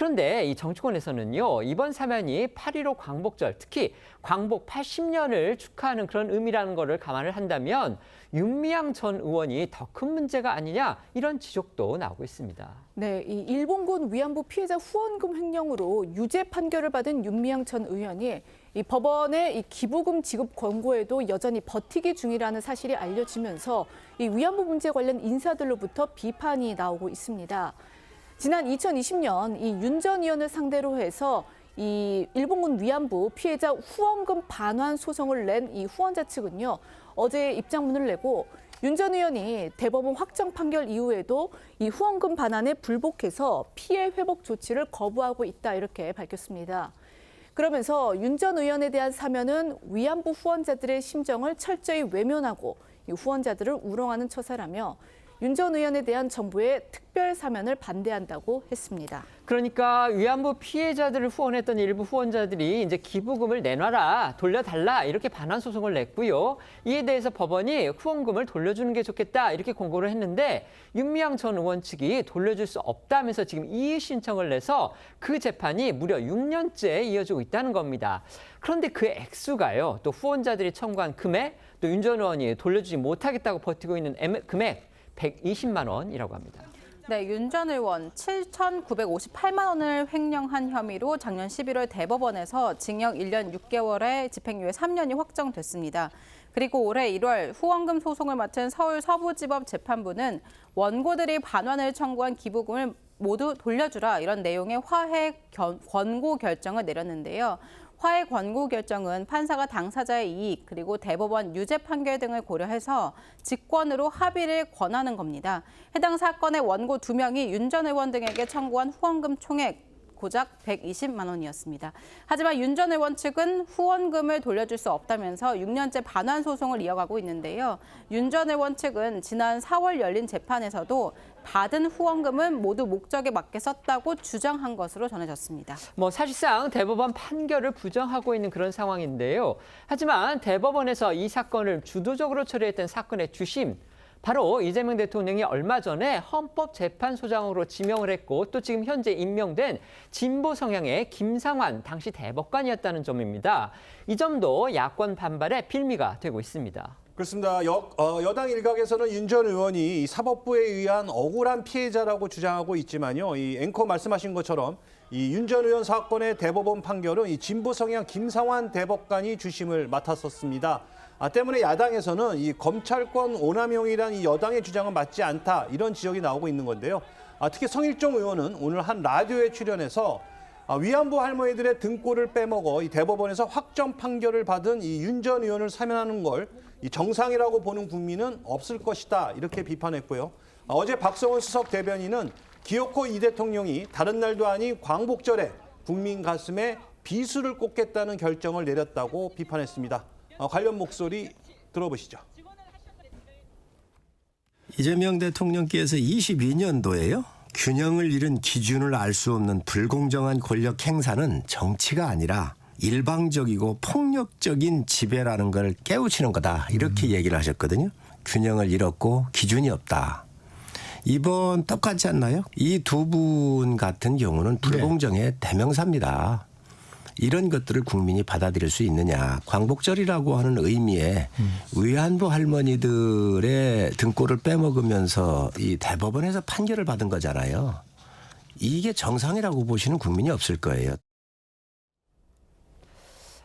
그런데 이 정치권에서는요, 이번 사면이 8.15 광복절, 특히 광복 80년을 축하하는 그런 의미라는 거를 감안을 한다면 윤미향 전 의원이 더 큰 문제가 아니냐 이런 지적도 나오고 있습니다. 네, 이 일본군 위안부 피해자 후원금 횡령으로 유죄 판결을 받은 윤미향 전 의원이 이 법원의 이 기부금 지급 권고에도 여전히 버티기 중이라는 사실이 알려지면서 이 위안부 문제 관련 인사들로부터 비판이 나오고 있습니다. 지난 2020년 이 윤 전 의원을 상대로 해서 이 일본군 위안부 피해자 후원금 반환 소송을 낸 이 후원자 측은요, 어제 입장문을 내고 윤 전 의원이 대법원 확정 판결 이후에도 이 후원금 반환에 불복해서 피해 회복 조치를 거부하고 있다 이렇게 밝혔습니다. 그러면서 윤 전 의원에 대한 사면은 위안부 후원자들의 심정을 철저히 외면하고 이 후원자들을 우롱하는 처사라며 윤 전 의원에 대한 정부의 특별 사면을 반대한다고 했습니다. 그러니까 위안부 피해자들을 후원했던 일부 후원자들이 이제 기부금을 내놔라, 돌려달라 이렇게 반환 소송을 냈고요. 이에 대해서 법원이 후원금을 돌려주는 게 좋겠다 이렇게 권고를 했는데 윤미향 전 의원 측이 돌려줄 수 없다면서 지금 이의 신청을 내서 그 재판이 무려 6년째 이어지고 있다는 겁니다. 그런데 그 액수가요, 또 후원자들이 청구한 금액, 또 윤 전 의원이 돌려주지 못하겠다고 버티고 있는 금액 120만 원이라고 합니다. 네, 윤 전 의원 7,958만 원을 횡령한 혐의로 작년 11월 대법원에서 징역 1년 6개월에 집행유예 3년이 확정됐습니다. 그리고 올해 1월 후원금 소송을 맡은 서울 서부지법 재판부는 원고들이 반환을 청구한 기부금을 모두 돌려주라 이런 내용의 화해 권고 결정을 내렸는데요. 화해 권고 결정은 판사가 당사자의 이익 그리고 대법원 유죄 판결 등을 고려해서 직권으로 합의를 권하는 겁니다. 해당 사건의 원고 2명이 윤 전 의원 등에게 청구한 후원금 총액 고작 120만 원이었습니다. 하지만 윤 전 의원 측은 후원금을 돌려줄 수 없다면서 6년째 반환 소송을 이어가고 있는데요. 윤 전 의원 측은 지난 4월 열린 재판에서도 받은 후원금은 모두 목적에 맞게 썼다고 주장한 것으로 전해졌습니다. 사실상 대법원 판결을 부정하고 있는 그런 상황인데요. 하지만 대법원에서 이 사건을 주도적으로 처리했던 사건의 주심, 바로 이재명 대통령이 얼마 전에 헌법재판소장으로 지명을 했고 또 지금 현재 임명된 진보 성향의 김상환 당시 대법관이었다는 점입니다. 이 점도 야권 반발의 빌미가 되고 있습니다. 그렇습니다. 여당 일각에서는 윤 전 의원이 사법부에 의한 억울한 피해자라고 주장하고 있지만요. 이 앵커 말씀하신 것처럼 이 윤 전 의원 사건의 대법원 판결은 이 진보 성향 김상환 대법관이 주심을 맡았었습니다. 때문에 야당에서는 이 검찰권 오남용이란 이 여당의 주장은 맞지 않다 이런 지적이 나오고 있는 건데요. 특히 성일종 의원은 오늘 한 라디오에 출연해서 위안부 할머니들의 등골을 빼먹어 이 대법원에서 확정 판결을 받은 이 윤 전 의원을 사면하는 걸 이 정상이라고 보는 국민은 없을 것이다 이렇게 비판했고요. 어제 박성원 수석 대변인은 기어코 이 대통령이 다른 날도 아닌 광복절에 국민 가슴에 비수를 꽂겠다는 결정을 내렸다고 비판했습니다. 관련 목소리 들어보시죠. 이재명 대통령께서 22년도에요. 균형을 잃은 기준을 알 수 없는 불공정한 권력 행사는 정치가 아니라 일방적이고 폭력적인 지배라는 걸 깨우치는 거다. 이렇게 얘기를 하셨거든요. 균형을 잃었고 기준이 없다. 이번 똑같지 않나요? 이 두 분 같은 경우는 불공정의 대명사입니다. 이런 것들을 국민이 받아들일 수 있느냐. 광복절이라고 하는 의미에 위안부 할머니들의 등골을 빼먹으면서 이 대법원에서 판결을 받은 거잖아요. 이게 정상이라고 보시는 국민이 없을 거예요.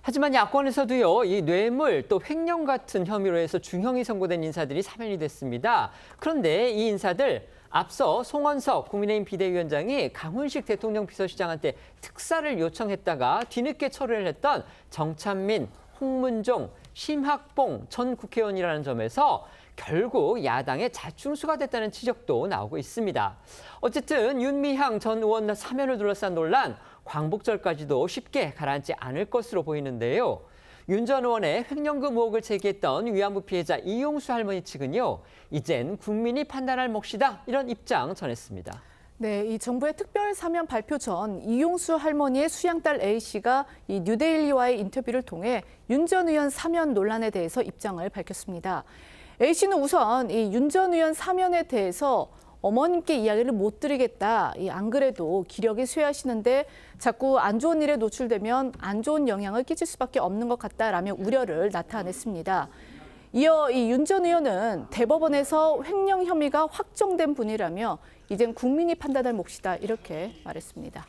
하지만 야권에서도요, 이 뇌물 또 횡령 같은 혐의로 해서 중형이 선고된 인사들이 사면이 됐습니다. 그런데 이 인사들 앞서 송원석 국민의힘 비대위원장이 강훈식 대통령 비서실장한테 특사를 요청했다가 뒤늦게 철회를 했던 정찬민, 홍문종, 심학봉 전 국회의원이라는 점에서 결국 야당의 자충수가 됐다는 지적도 나오고 있습니다. 어쨌든 윤미향 전 의원 사면을 둘러싼 논란, 광복절까지도 쉽게 가라앉지 않을 것으로 보이는데요. 윤 전 의원의 횡령금 의혹을 제기했던 위안부 피해자 이용수 할머니 측은요, 이젠 국민이 판단할 몫이다 이런 입장 전했습니다. 네, 이 정부의 특별 사면 발표 전 이용수 할머니의 수양딸 A씨가 이 뉴데일리와의 인터뷰를 통해 윤 전 의원 사면 논란에 대해서 입장을 밝혔습니다. A씨는 우선 이 윤 전 의원 사면에 대해서 어머님께 이야기를 못 드리겠다. 안 그래도 기력이 쇠하시는데 자꾸 안 좋은 일에 노출되면 안 좋은 영향을 끼칠 수밖에 없는 것 같다라며 우려를 나타냈습니다. 이어 이 윤 전 의원은 대법원에서 횡령 혐의가 확정된 분이라며 이젠 국민이 판단할 몫이다 이렇게 말했습니다.